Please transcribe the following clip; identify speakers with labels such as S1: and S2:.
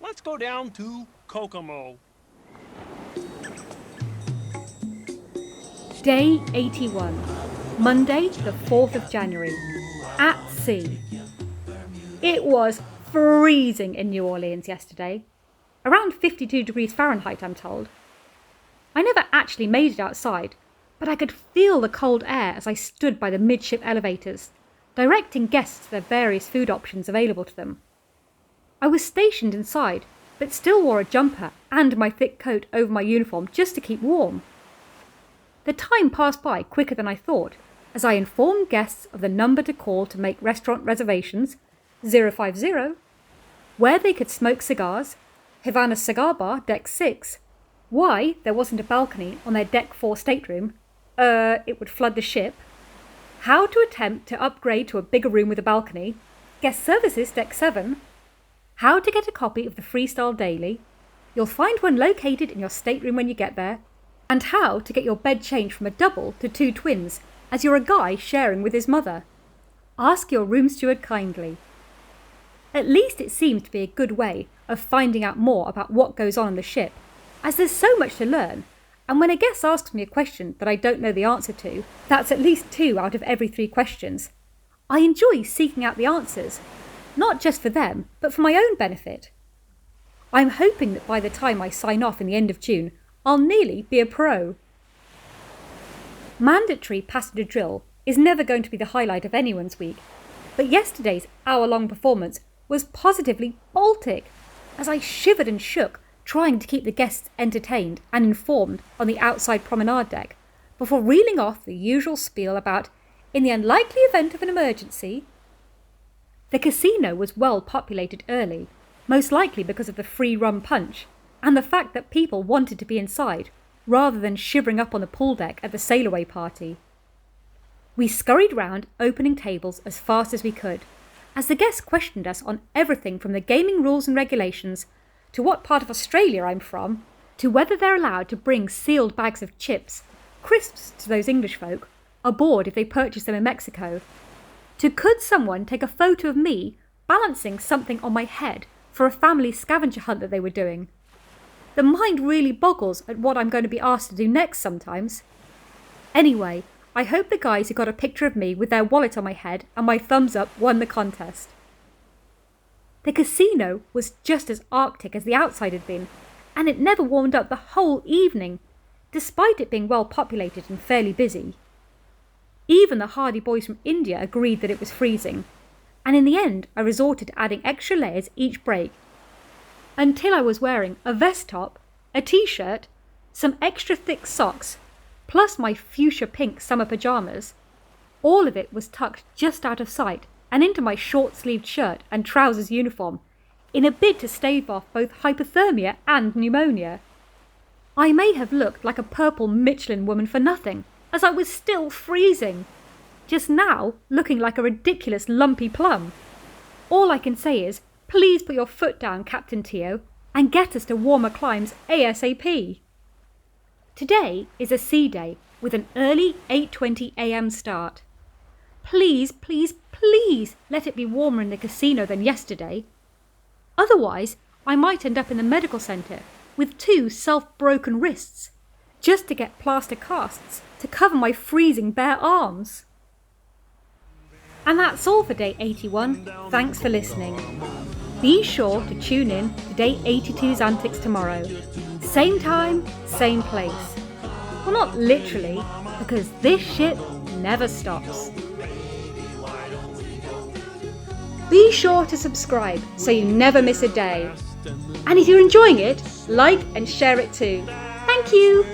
S1: Let's go down to Kokomo.
S2: Day 81, Monday the 4th of January, at sea. It was freezing in New Orleans yesterday. Around 52 degrees Fahrenheit, I'm told. I never actually made it outside, but I could feel the cold air as I stood by the midship elevators, directing guests to their various food options available to them. I was stationed inside, but still wore a jumper and my thick coat over my uniform just to keep warm. The time passed by quicker than I thought, as I informed guests of the number to call to make restaurant reservations, 050, where they could smoke cigars, Havana Cigar Bar, Deck 6, why there wasn't a balcony on their Deck 4 stateroom, it would flood the ship, how to attempt to upgrade to a bigger room with a balcony, guest services, Deck 7, how to get a copy of the Freestyle Daily, you'll find one located in your stateroom when you get there, and how to get your bed changed from a double to 2 twins, as you're a guy sharing with his mother. Ask your room steward kindly. At least it seems to be a good way of finding out more about what goes on the ship, as there's so much to learn, and when a guest asks me a question that I don't know the answer to, that's at least 2 out of every 3 questions. I enjoy seeking out the answers, not just for them, but for my own benefit. I'm hoping that by the time I sign off in the end of June, I'll nearly be a pro. Mandatory passenger drill is never going to be the highlight of anyone's week, but yesterday's hour-long performance was positively Baltic, as I shivered and shook trying to keep the guests entertained and informed on the outside promenade deck, before reeling off the usual spiel about, in the unlikely event of an emergency. The casino was well populated early, most likely because of the free rum punch, and the fact that people wanted to be inside, rather than shivering up on the pool deck at the sail-away party. We scurried round opening tables as fast as we could, as the guests questioned us on everything from the gaming rules and regulations, to what part of Australia I'm from, to whether they're allowed to bring sealed bags of chips, crisps to those English folk, aboard if they purchase them in Mexico, to could someone take a photo of me balancing something on my head for a family scavenger hunt that they were doing. The mind really boggles at what I'm going to be asked to do next sometimes. Anyway, I hope the guys who got a picture of me with their wallet on my head and my thumbs up won the contest. The casino was just as arctic as the outside had been, and it never warmed up the whole evening, despite it being well populated and fairly busy. Even the hardy boys from India agreed that it was freezing, and in the end I resorted to adding extra layers each break, until I was wearing a vest top, a t-shirt, some extra thick socks, plus my fuchsia pink summer pyjamas. All of it was tucked just out of sight and into my short-sleeved shirt and trousers uniform, in a bid to stave off both hypothermia and pneumonia. I may have looked like a purple Michelin woman for nothing, as I was still freezing, just now looking like a ridiculous lumpy plum. All I can say is, please put your foot down, Captain Teo, and get us to warmer climes ASAP. Today is a sea day with an early 8:20 a.m. start. Please, please, please let it be warmer in the casino than yesterday. Otherwise, I might end up in the medical centre with 2 self-broken wrists, just to get plaster casts to cover my freezing bare arms. And that's all for Day 81. Thanks for listening. Be sure to tune in to Day 82's antics tomorrow. Same time, same place. Well, not literally, because this ship never stops. Be sure to subscribe so you never miss a day. And if you're enjoying it, like and share it too. Thank you!